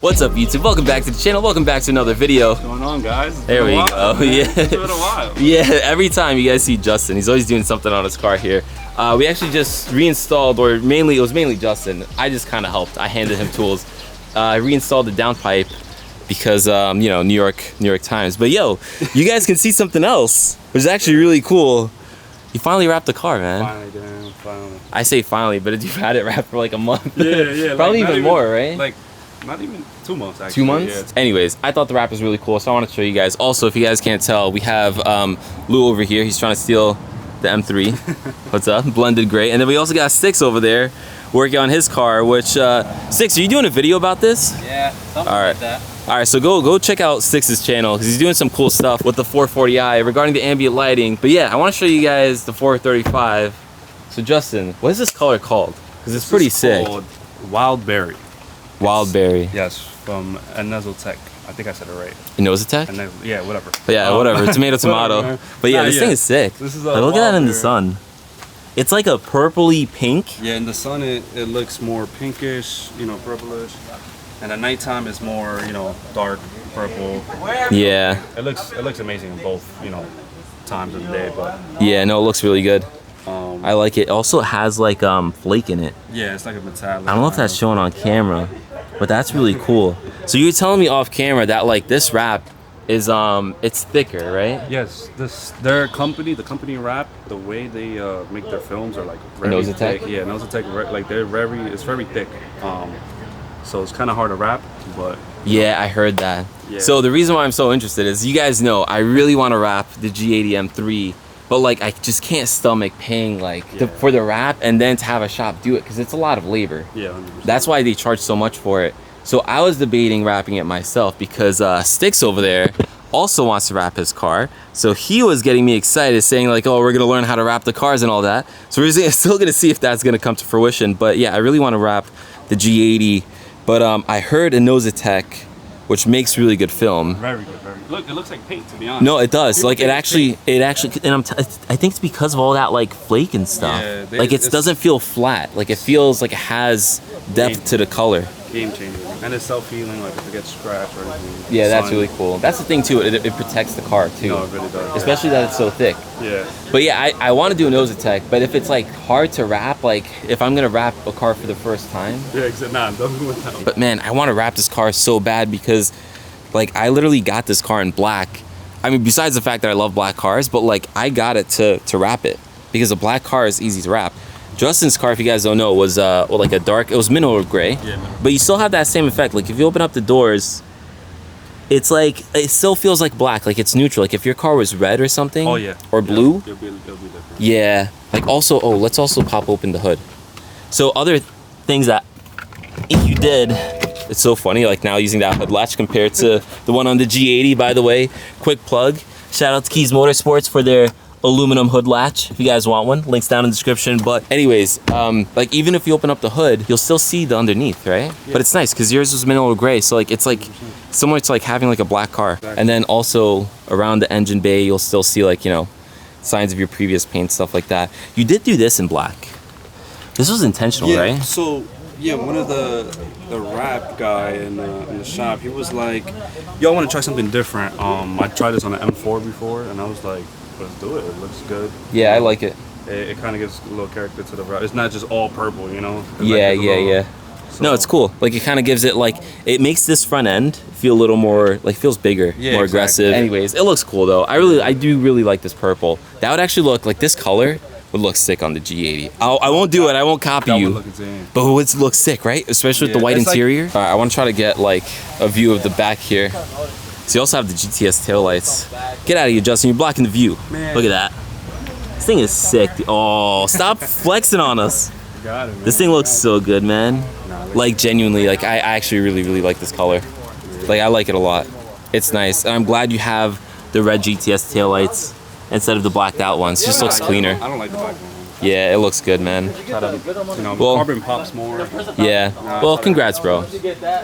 What's up, YouTube? Welcome back to the channel. Welcome back to another video. What's going on, guys? There we go. Yeah. It's been a while. Yeah, every time you guys see Justin, he's always doing something on his car here. We actually just reinstalled, or it was mainly Justin. I just kind of helped. I handed him tools. I reinstalled the downpipe because, you know, New York Times. But yo, you guys can see something else, which is actually really cool. You finally wrapped the car, man. Finally, damn, finally. I say finally, but you've had it wrapped for like a month. Yeah. Probably even more, right? Like, not even 2 months, actually. 2 months? Yeah. Anyways, I thought the wrap was really cool, so I want to show you guys. Also, if you guys can't tell, we have Lou over here. He's trying to steal the M3. What's up? Blended gray. And then we also got Six over there working on his car, which, Six, are you doing a video about this? Yeah, something like that. All right, so go check out Six's channel because he's doing some cool stuff with the 440i regarding the ambient lighting. But yeah, I want to show you guys the 435. So Justin, what is this color called? Because it's pretty sick. Called Wild Berry. Wild Berry. Yes, from Tech. I think I said it right. Nosotech? Yeah, whatever. Yeah, whatever. Tomato. Whatever, But yeah, this thing is sick. This is like, look at that in the sun. It's like a purpley pink. Yeah, in the sun it looks more pinkish, you know, purplish. And at nighttime it's more, you know, dark purple. Yeah. It looks amazing in both, you know, times of the day, but yeah, no, it looks really good. I like it. Also, it has like flake in it. Yeah, it's like a metallic. I don't know if that's showing on camera, but that's really cool. So you're telling me off camera that like this wrap is it's thicker, right? Yes, the company wrap, the way they make their films are like very Nosotech? thick. Yeah, Nosotech, like it's very thick. So it's kind of hard to wrap, but yeah, I heard that. Yeah. So the reason why I'm so interested is you guys know I really want to wrap the G80 M3, but like I just can't stomach paying like for the wrap and then to have a shop do it because it's a lot of labor. Yeah, 100%. That's why they charge so much for it. So I was debating wrapping it myself because Sticks over there also wants to wrap his car. So he was getting me excited saying like, oh, we're going to learn how to wrap the cars and all that. So we're still going to see if that's going to come to fruition. But yeah, I really want to wrap the G80. But I heard a Nosotech, which makes really good film. Very good, very good. Look, it looks like paint, to be honest. No, it does. Like it actually, and I think it's because of all that like flake and stuff. Yeah, like it doesn't feel flat. Like it feels like it has depth to the color. Game changer. And it's self-healing, like if it gets scratched or anything. Yeah, that's really cool. That's the thing too. It protects the car too. No, it really does. Especially that it's so thick. Yeah. But yeah, I want to do a Nosotech, but if it's like hard to wrap, like if I'm gonna wrap a car for the first time. Yeah, exactly. Nah, don't do that. But man, I want to wrap this car so bad because like I literally got this car in black. I mean, besides the fact that I love black cars, but like I got it to wrap it because a black car is easy to wrap. Justin's car, if you guys don't know, was like a dark, it was mineral gray. Yeah. But you still have that same effect. Like if you open up the doors, it's like, it still feels like black, like it's neutral. Like if your car was red or something, oh, yeah. or blue. It'll be different. Yeah. Like also, oh, let's also pop open the hood. So other things that if you did, it's so funny, like now using that hood latch compared to the one on the G80, by the way. Quick plug. Shout out to Keys Motorsports for their aluminum hood latch if you guys want one. Links down in the description. But anyways, like even if you open up the hood, you'll still see the underneath, right? Yeah. But it's nice because yours was mineral gray, so like it's like similar to like having like a black car. Exactly. And then also around the engine bay, you'll still see like, you know, signs of your previous paint, stuff like that. You did do this in black. This was intentional, right? So yeah, one of the wrap guy in the shop, he was like, yo, I want to try something different. I tried this on an M4 before, and I was like, let's do it. It looks good. Yeah, I like it. It kind of gives a little character to the wrap. It's not just all purple, you know? Yeah. So, no, it's cool. Like it kind of gives it like, it makes this front end feel a little more, like feels bigger, more aggressive. Anyways, it looks cool though. I do really like this purple. That would actually look like this color would look sick on the G80. I won't do it. I won't copy you. But it would look sick, right? Especially with the white interior. All right, I want to try to get like a view of the back here. So you also have the GTS taillights. Get out of here, Justin. You're blocking the view. Man. Look at that. This thing is sick. Oh, stop flexing on us. Got it, man. This thing looks so good, man. Like genuinely, like I actually really like this color. Like I like it a lot. It's nice. And I'm glad you have the red GTS taillights instead of the blacked out ones. It just looks cleaner. I don't like the black one. Yeah, it looks good, man. You know, carbon pops more. Yeah. Well, congrats, bro.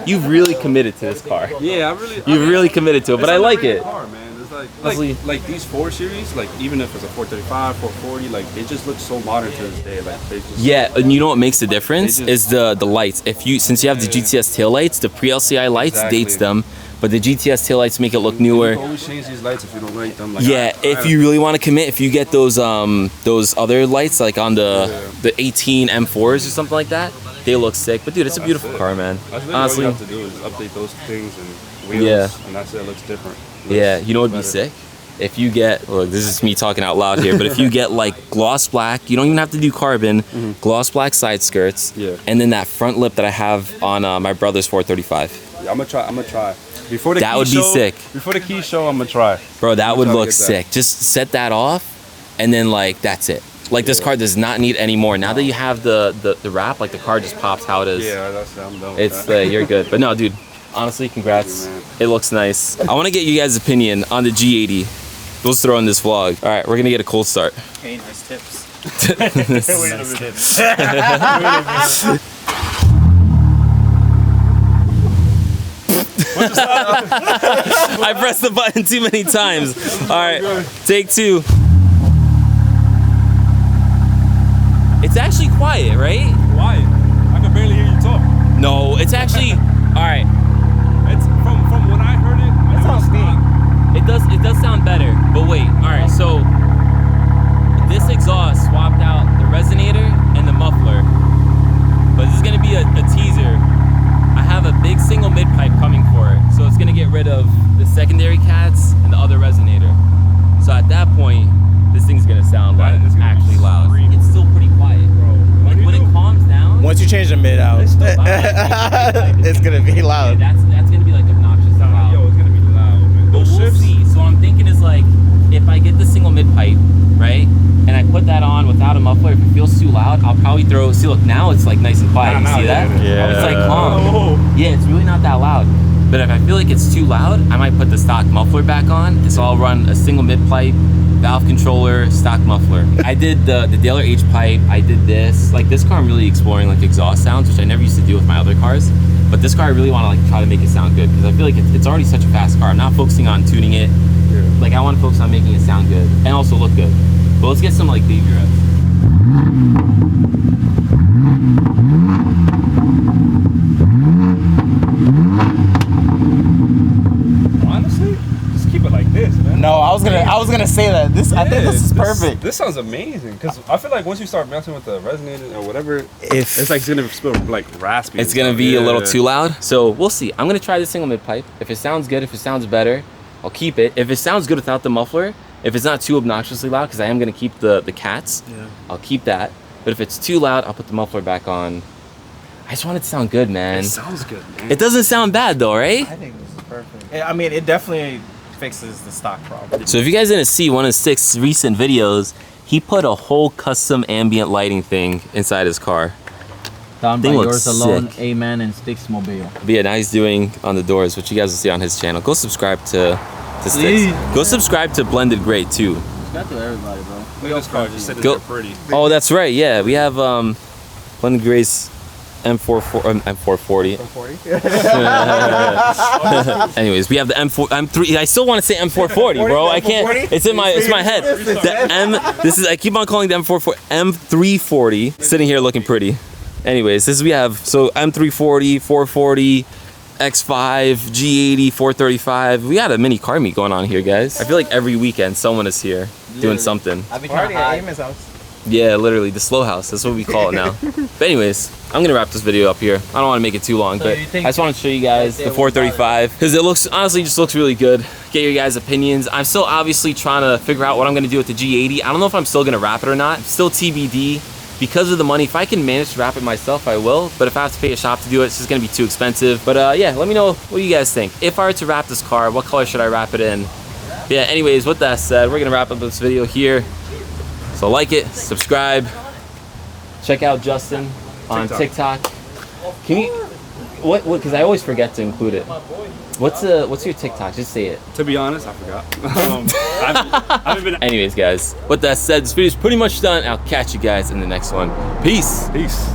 You've really committed to this car. Yeah, You've really committed to it, but I like it. Car, man. It's honestly, like these 4 Series, like even if it's a 435, 440, like they just look so modern to this day. Like they just yeah, and you know what makes the difference is the lights. Since you have the GTS taillights, the pre-LCI lights dates them, but the GTS taillights make it look newer. You can always change these lights if you don't like them. Like, Yeah, if you really want to commit, if you get those other lights like on the 18 M4s or something like that, they look sick. But dude, it's a beautiful car, man. That's really Honestly, all you have to do is update those things and wheels, and that's it. It looks different. Yeah, you know what'd be sick? If you get, look, this is me talking out loud here, but if you get like gloss black, you don't even have to do carbon, gloss black side skirts, and then that front lip that I have on my brother's 435. Yeah, I'm gonna try. Before the That key would be show, sick. Before the key show, I'm gonna try. Bro, that would try to look get that. sick. Just set that off, and then like that's it. Like this car does not need any more. Now that you have the wrap, like the car just pops how it is. Yeah, I'm done with It's that. you're good. But no, dude, honestly, congrats. It looks nice. I want to get you guys' opinion on the G80. Let's throw in this vlog. All right, we're gonna get a cold start. Okay, nice tips. I pressed the button too many times. All right, take 2. It's actually quiet, right? Why? I can barely hear you talk. No, it's actually all right. It's from when I heard it. It sounds It does sound better. But wait, all right. So this exhaust swapped out the resonator and the muffler, but this is gonna be a teaser. I have a big single mid pipe coming for it, so it's gonna get rid of the secondary cats and the other resonator. So at that point, this thing's gonna sound like It's gonna be actually loud. screaming. It's still pretty quiet, bro. Like when it calms down, Once you change the mid out, it's still loud. it's gonna be loud. That's gonna be like obnoxious loud. Yo, it's gonna be loud, man. But Those we'll shifts. see. So what I'm thinking is like, if I get the single mid pipe, right, and I put that on without a muffler, if it feels too loud, I'll probably throw. See, look, now it's like nice and quiet. You see that? Yeah. It's like calm. Oh. Yeah, it's really not that loud. But if I feel like it's too loud, I might put the stock muffler back on. So I'll run a single mid pipe, valve controller, stock muffler. I did the Daler H pipe. I did this. Like this car, I'm really exploring like exhaust sounds, which I never used to do with my other cars. But this car, I really want to like try to make it sound good because I feel like it's already such a fast car. I'm not focusing on tuning it. Like I want to focus on making it sound good and also look good. But let's get some like baby revs. Honestly, just keep it like this, man. No, I was gonna say that. I think this is perfect. This sounds amazing because I feel like once you start messing with the resonator or whatever, If it's like it's gonna spill like raspy. It's and gonna stuff. be a little Yeah. too loud. So we'll see. I'm gonna try the single mid pipe. If it sounds good, if it sounds better, I'll keep it. If it sounds good without the muffler, if it's not too obnoxiously loud, because I am gonna keep the cats, I'll keep that. But if it's too loud, I'll put the muffler back on. I just want it to sound good, man. It sounds good, man. It doesn't sound bad though, right? I think this is perfect. I mean, it definitely fixes the stock problem. So if you guys didn't see one of Stick's recent videos, he put a whole custom ambient lighting thing inside his car. Done by Thing looks yours alone, sick. Amen, and Sticks Mobile. But yeah, now he's doing on the doors, which you guys will see on his channel. Go subscribe to Sticks. Please. Go subscribe to Blended Great too. Got to everybody, bro. Look at this car just sitting Go- there pretty. Oh, that's right. Yeah, we have Blended Great's M440. Anyways, we have the M3. I still want to say M440, bro. I can't. It's in my head. The I keep on calling the M340. Sitting here looking pretty. Anyways, we have so M340, 440, X5, G80, 435. We got a mini car meet going on here, guys. I feel like every weekend someone is here doing something. I've been trying to hide. house. Yeah, literally the slow house. That's what we call it now. But anyways, I'm gonna wrap this video up here. I don't want to make it too long, So but you I think just want to show you guys they the will 435 because it looks honestly just looks really good. Get your guys' opinions. I'm still obviously trying to figure out what I'm gonna do with the G80. I don't know if I'm still gonna wrap it or not. Still TBD. Because of the money, if I can manage to wrap it myself, I will. But if I have to pay a shop to do it, it's just gonna be too expensive. But yeah, let me know what you guys think. If I were to wrap this car, what color should I wrap it in? But yeah, anyways, with that said, we're gonna wrap up this video here. So like it, subscribe, check out Justin on TikTok. Can you, what, because I always forget to include it. What's your TikTok? Just say it. To be honest, I forgot. I haven't been. Anyways, guys, with that said, this video's pretty much done. I'll catch you guys in the next one. Peace. Peace.